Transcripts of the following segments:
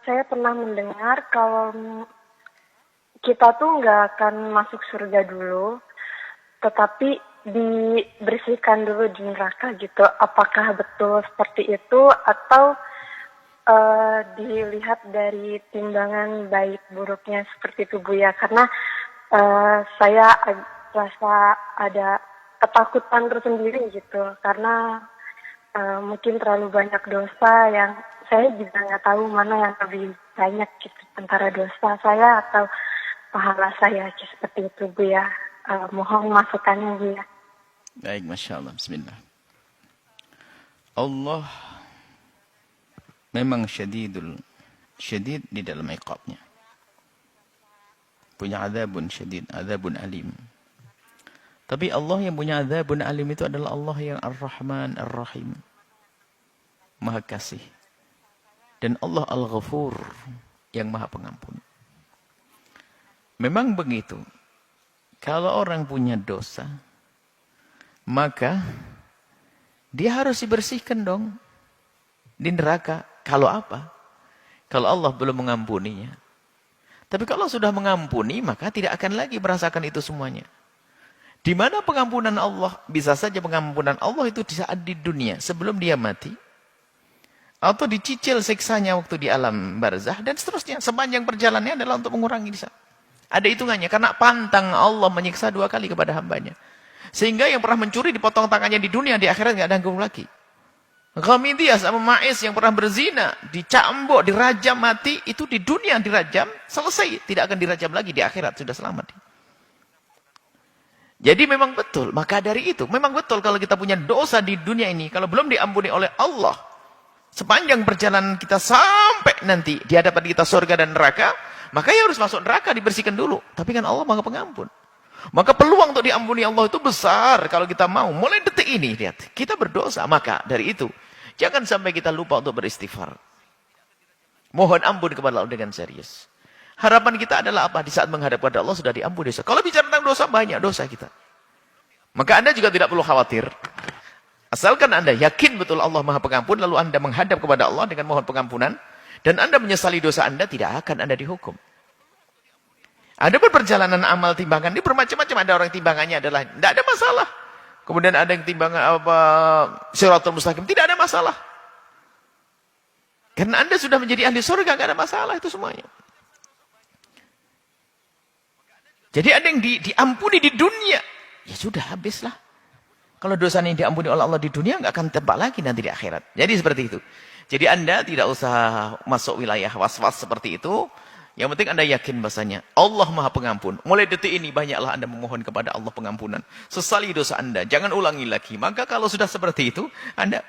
Saya pernah mendengar kalau kita tuh nggak akan masuk surga dulu, tetapi dibersihkan dulu di neraka gitu. Apakah betul seperti itu atau dilihat dari timbangan baik buruknya seperti itu Bu ya? Karena saya rasa ada ketakutan tersendiri gitu, karena mungkin terlalu banyak dosa yang saya juga nggak tahu mana yang lebih banyak gitu, antara dosa saya atau pahala saya seperti itu Bu ya. Mohon masukannya Bu ya. Baik, Masya Allah. Bismillah. Allah memang syadid di dalam iqabnya. Punya azabun syadid, azabun alim. Tapi Allah yang punya azabun alim itu adalah Allah yang Ar-Rahman, Ar-Rahim. Maha kasih. Dan Allah Al-Ghafur, yang maha pengampun. Memang begitu. Kalau orang punya dosa, maka dia harus dibersihkan dong di neraka. Kalau apa? Kalau Allah belum mengampuninya. Tapi kalau sudah mengampuni, maka tidak akan lagi merasakan itu semuanya. Di mana pengampunan Allah? Bisa saja pengampunan Allah itu di saat di dunia, sebelum dia mati. Atau dicicil siksanya waktu di alam barzah, dan seterusnya. Sepanjang perjalanannya adalah untuk mengurangi di sana. Ada hitungannya, karena pantang Allah menyiksa 2 kali kepada hambanya. Sehingga yang pernah mencuri dipotong tangannya di dunia, di akhirat nggak nanggung lagi. Ghamidiyah sama Ma'is yang pernah berzina, dicambuk, dirajam mati, itu di dunia dirajam, selesai. Tidak akan dirajam lagi di akhirat, sudah selamat. Jadi memang betul, maka dari itu, memang betul kalau kita punya dosa di dunia ini, kalau belum diampuni oleh Allah, sepanjang perjalanan kita sampai nanti di hadapan kita surga dan neraka, maka ya harus masuk neraka, dibersihkan dulu. Tapi kan Allah Maha Pengampun. Maka peluang untuk diampuni Allah itu besar kalau kita mau. Mulai detik ini, lihat, kita berdosa. Maka dari itu, jangan sampai kita lupa untuk beristighfar. Mohon ampun kepada Allah dengan serius. Harapan kita adalah apa? Di saat menghadap kepada Allah sudah diampuni dosa. Kalau bicara tentang dosa, banyak dosa kita. Maka Anda juga tidak perlu khawatir. Asalkan Anda yakin betul Allah Maha Pengampun, lalu Anda menghadap kepada Allah dengan mohon pengampunan, dan Anda menyesali dosa Anda, tidak akan Anda dihukum. Ada perjalanan amal timbangan ini bermacam-macam. Ada orang timbangannya adalah tidak ada masalah. Kemudian ada yang timbangan Shirathul Mustaqim, tidak ada masalah. Karena Anda sudah menjadi ahli surga, tidak ada masalah itu semuanya. Jadi ada yang diampuni di dunia, ya sudah habislah. Kalau dosa ini diampuni oleh Allah di dunia, nggak akan tempat lagi nanti di akhirat. Jadi seperti itu. Jadi Anda tidak usah masuk wilayah was-was seperti itu. Yang penting Anda yakin bahasanya Allah Maha Pengampun. Mulai detik ini banyaklah Anda memohon kepada Allah pengampunan. Sesali dosa Anda, jangan ulangi lagi. Maka kalau sudah seperti itu, Anda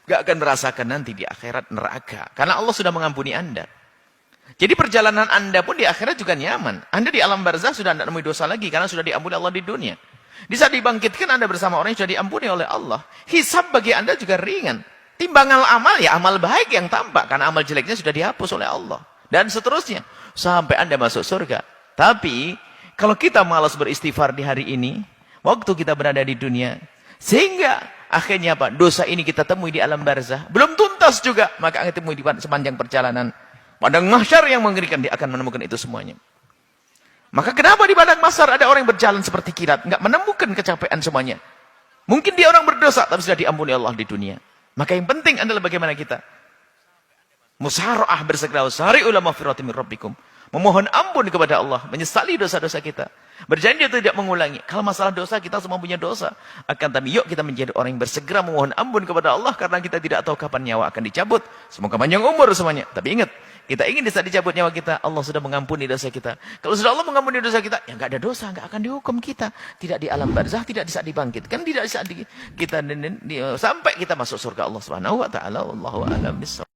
nggak akan merasakan nanti di akhirat neraka. Karena Allah sudah mengampuni Anda. Jadi perjalanan Anda pun di akhirat juga nyaman. Anda di alam barzah sudah tidak menemui dosa lagi karena sudah diampuni Allah di dunia. Di saat dibangkitkan Anda bersama orang yang sudah diampuni oleh Allah. Hisab bagi Anda juga ringan. Timbangan amal, ya amal baik yang tampak. Karena amal jeleknya sudah dihapus oleh Allah. Dan seterusnya. Sampai Anda masuk surga. Tapi, kalau kita malas beristighfar di hari ini, waktu kita berada di dunia, sehingga akhirnya apa? Dosa ini kita temui di alam barzah. Belum tuntas juga. Maka akan temui di sepanjang perjalanan. Padang mahsyar yang mengerikan, dia akan menemukan itu semuanya. Maka kenapa di padang mahsyar ada orang yang berjalan seperti kilat, nggak menemukan kecapean semuanya? Mungkin dia orang berdosa, tapi sudah diampuni Allah di dunia. Maka yang penting adalah bagaimana kita musara'ah, bersegera sari'u ila maghfiratin min rabbikum. Memohon ampun kepada Allah, menyesali dosa-dosa kita. Berjanji tidak mengulangi. Kalau masalah dosa, kita semua punya dosa. Akan tapi yuk kita menjadi orang yang bersegera memohon ampun kepada Allah, karena kita tidak tahu kapan nyawa akan dicabut. Semoga panjang umur semuanya. Tapi ingat, kita ingin di saat dicabut nyawa kita, Allah sudah mengampuni dosa kita. Kalau sudah Allah mengampuni dosa kita, ya nggak ada dosa, nggak akan dihukum kita. Tidak di alam barzah, tidak di saat dibangkitkan, tidak di saat kita sampai kita masuk surga Allah Subhanahu wa taala. Wallahu a'lam bishawab.